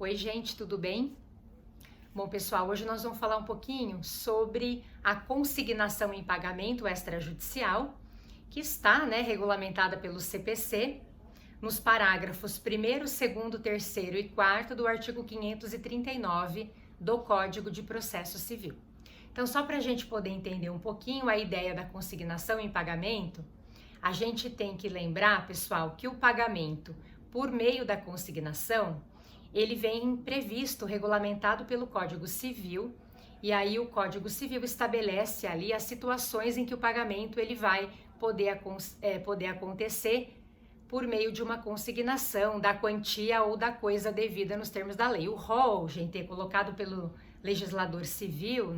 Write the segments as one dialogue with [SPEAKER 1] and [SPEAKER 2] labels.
[SPEAKER 1] Oi, gente, tudo bem? Bom, pessoal, hoje nós vamos falar um pouquinho sobre a consignação em pagamento extrajudicial, que está, regulamentada pelo CPC, nos parágrafos 1º, 2º, 3º e 4º do artigo 539 do Código de Processo Civil. Então, só para a gente poder entender um pouquinho a ideia da consignação em pagamento, a gente tem que lembrar, pessoal, que o pagamento por meio da consignação, ele vem previsto, regulamentado pelo Código Civil, e aí o Código Civil estabelece ali as situações em que o pagamento ele vai poder acontecer por meio de uma consignação da quantia ou da coisa devida nos termos da lei. O rol, gente, é colocado pelo legislador civil,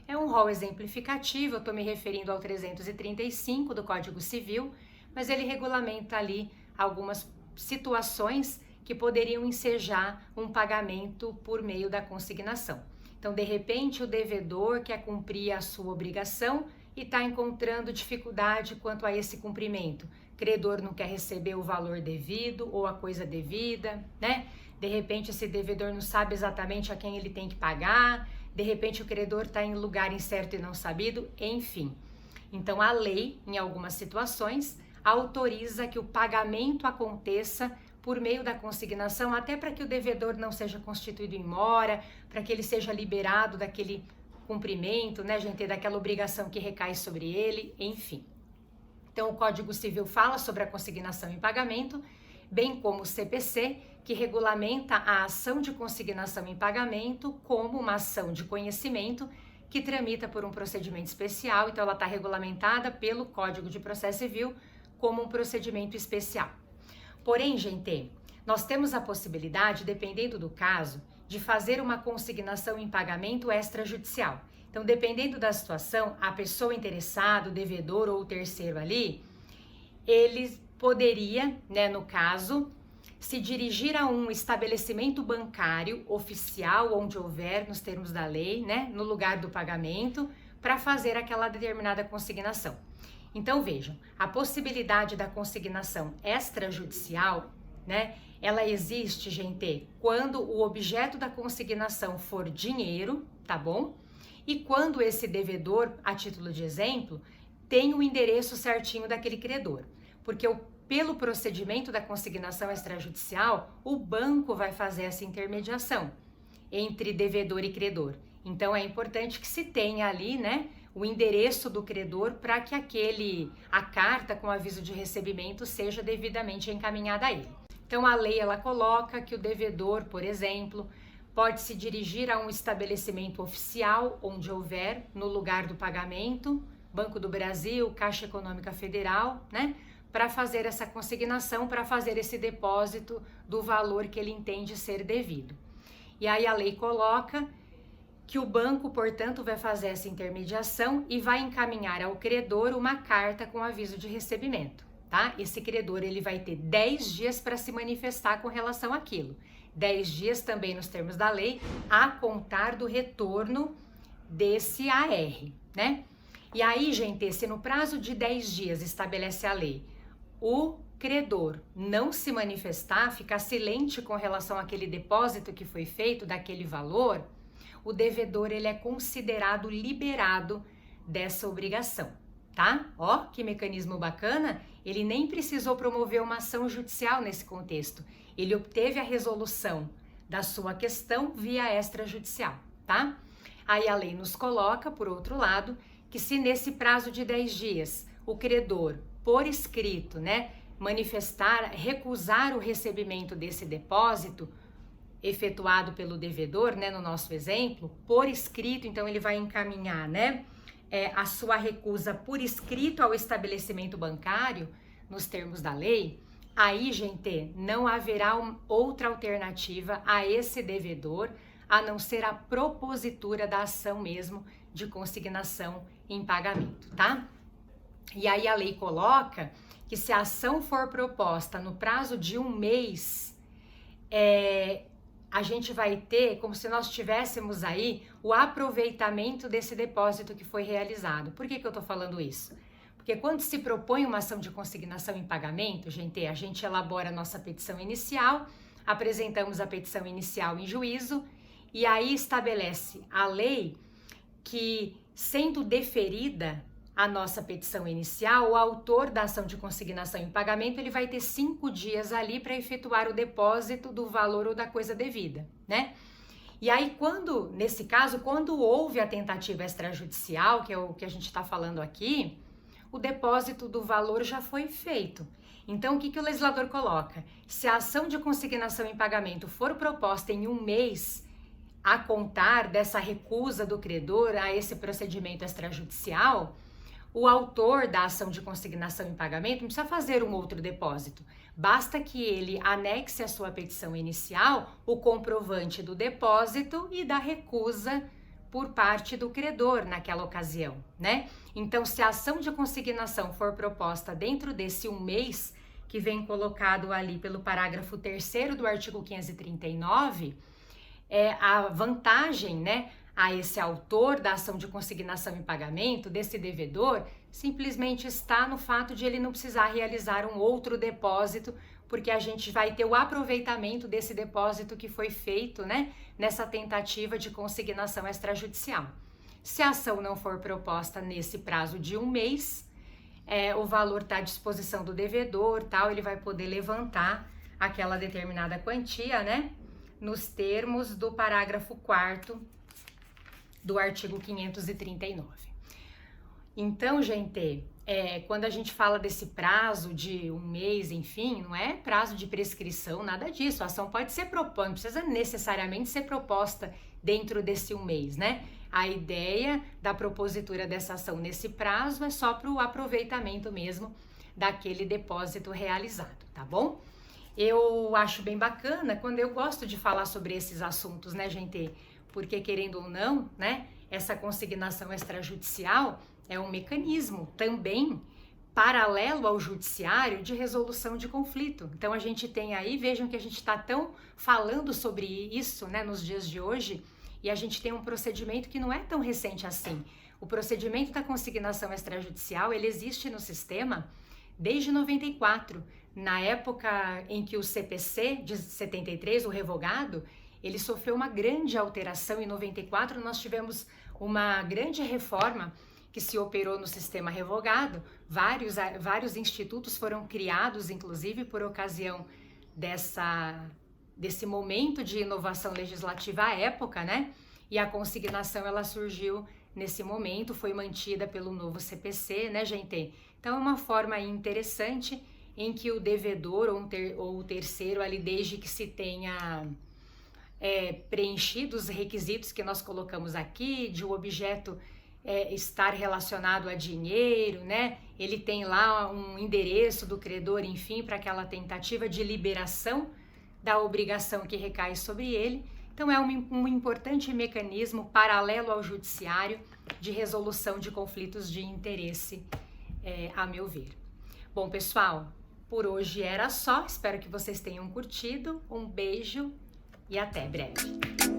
[SPEAKER 1] é um rol exemplificativo, eu estou me referindo ao 335 do Código Civil, mas ele regulamenta ali algumas situações que poderiam ensejar um pagamento por meio da consignação. Então, de repente, o devedor quer cumprir a sua obrigação e está encontrando dificuldade quanto a esse cumprimento. O credor não quer receber o valor devido ou a coisa devida, De repente, esse devedor não sabe exatamente a quem ele tem que pagar, de repente o credor está em lugar incerto e não sabido, enfim. Então, a lei, em algumas situações, autoriza que o pagamento aconteça por meio da consignação, até para que o devedor não seja constituído em mora, para que ele seja liberado daquele cumprimento, gente, daquela obrigação que recai sobre ele, enfim. Então, o Código Civil fala sobre a consignação em pagamento, bem como o CPC, que regulamenta a ação de consignação em pagamento como uma ação de conhecimento que tramita por um procedimento especial, então ela está regulamentada pelo Código de Processo Civil como um procedimento especial. Porém, gente, nós temos a possibilidade, dependendo do caso, de fazer uma consignação em pagamento extrajudicial. Então, dependendo da situação, a pessoa interessada, o devedor ou o terceiro ali, ele poderia, no caso, se dirigir a um estabelecimento bancário oficial, onde houver, nos termos da lei, no lugar do pagamento, para fazer aquela determinada consignação. Então, vejam, a possibilidade da consignação extrajudicial, ela existe, gente, quando o objeto da consignação for dinheiro, tá bom? E quando esse devedor, a título de exemplo, tem o endereço certinho daquele credor. Porque pelo procedimento da consignação extrajudicial, o banco vai fazer essa intermediação entre devedor e credor. Então, é importante que se tenha ali, o endereço do credor para que a carta com aviso de recebimento seja devidamente encaminhada a ele. Então, a lei ela coloca que o devedor, por exemplo, pode se dirigir a um estabelecimento oficial, onde houver, no lugar do pagamento, Banco do Brasil, Caixa Econômica Federal, para fazer essa consignação, para fazer esse depósito do valor que ele entende ser devido. E aí a lei coloca que o banco, portanto, vai fazer essa intermediação e vai encaminhar ao credor uma carta com aviso de recebimento, tá? Esse credor, ele vai ter 10 dias para se manifestar com relação àquilo. 10 dias também nos termos da lei, a contar do retorno desse AR, E aí, gente, se no prazo de 10 dias estabelece a lei, o credor não se manifestar, ficar silente com relação àquele depósito que foi feito daquele valor, o devedor ele é considerado liberado dessa obrigação, tá? Ó, que mecanismo bacana! Ele nem precisou promover uma ação judicial nesse contexto. Ele obteve a resolução da sua questão via extrajudicial, tá? Aí a lei nos coloca, por outro lado, que se nesse prazo de 10 dias o credor, por escrito, manifestar, recusar o recebimento desse depósito efetuado pelo devedor, no nosso exemplo, por escrito, então ele vai encaminhar, a sua recusa por escrito ao estabelecimento bancário, nos termos da lei, aí, gente, não haverá outra alternativa a esse devedor, a não ser a propositura da ação mesmo de consignação em pagamento, tá? E aí a lei coloca que se a ação for proposta no prazo de 1 mês, a gente vai ter, como se nós tivéssemos aí, o aproveitamento desse depósito que foi realizado. Por que eu tô falando isso? Porque quando se propõe uma ação de consignação em pagamento, gente, a gente elabora a nossa petição inicial, apresentamos a petição inicial em juízo e aí estabelece a lei que, sendo deferida a nossa petição inicial, o autor da ação de consignação em pagamento ele vai ter 5 dias ali para efetuar o depósito do valor ou da coisa devida, né? E aí, nesse caso, quando houve a tentativa extrajudicial, que é o que a gente está falando aqui, o depósito do valor já foi feito. Então, o que o legislador coloca? Se a ação de consignação em pagamento for proposta em 1 mês, a contar dessa recusa do credor a esse procedimento extrajudicial, o autor da ação de consignação em pagamento não precisa fazer um outro depósito. Basta que ele anexe à sua petição inicial o comprovante do depósito e da recusa por parte do credor naquela ocasião, né? Então, se a ação de consignação for proposta dentro desse 1 mês, que vem colocado ali pelo parágrafo 3º do artigo 539, a vantagem, né, a esse autor da ação de consignação em pagamento, desse devedor, simplesmente está no fato de ele não precisar realizar um outro depósito, porque a gente vai ter o aproveitamento desse depósito que foi feito, né, nessa tentativa de consignação extrajudicial. Se a ação não for proposta nesse prazo de 1 mês, o valor está à disposição do devedor, tal, ele vai poder levantar aquela determinada quantia, né, nos termos do parágrafo 4º do artigo 539. Então, gente, quando a gente fala desse prazo de 1 mês, enfim, não é prazo de prescrição, nada disso. A ação pode ser proposta, não precisa necessariamente ser proposta dentro desse 1 mês, né? A ideia da propositura dessa ação nesse prazo é só para o aproveitamento mesmo daquele depósito realizado, tá bom? Eu acho bem bacana quando eu gosto de falar sobre esses assuntos, né, gente? Porque, querendo ou não, né, essa consignação extrajudicial é um mecanismo também paralelo ao judiciário de resolução de conflito. Então, a gente tem aí, vejam que a gente está tão falando sobre isso, né, nos dias de hoje, e a gente tem um procedimento que não é tão recente assim. O procedimento da consignação extrajudicial, ele existe no sistema desde 94, na época em que o CPC de 73, o revogado, ele sofreu uma grande alteração. Em 94 nós tivemos uma grande reforma que se operou no sistema revogado. Vários institutos foram criados, inclusive, por ocasião desse momento de inovação legislativa à época, né? E a consignação, ela surgiu nesse momento, foi mantida pelo novo CPC, né, gente? Então, é uma forma interessante em que o devedor ou o terceiro, ali, desde que se tenha preenchido os requisitos que nós colocamos aqui, de o objeto estar relacionado a dinheiro, né? Ele tem lá um endereço do credor, enfim, para aquela tentativa de liberação da obrigação que recai sobre ele. Então, é um importante mecanismo paralelo ao judiciário de resolução de conflitos de interesse, a meu ver. Bom, pessoal, por hoje era só. Espero que vocês tenham curtido. Um beijo e até breve.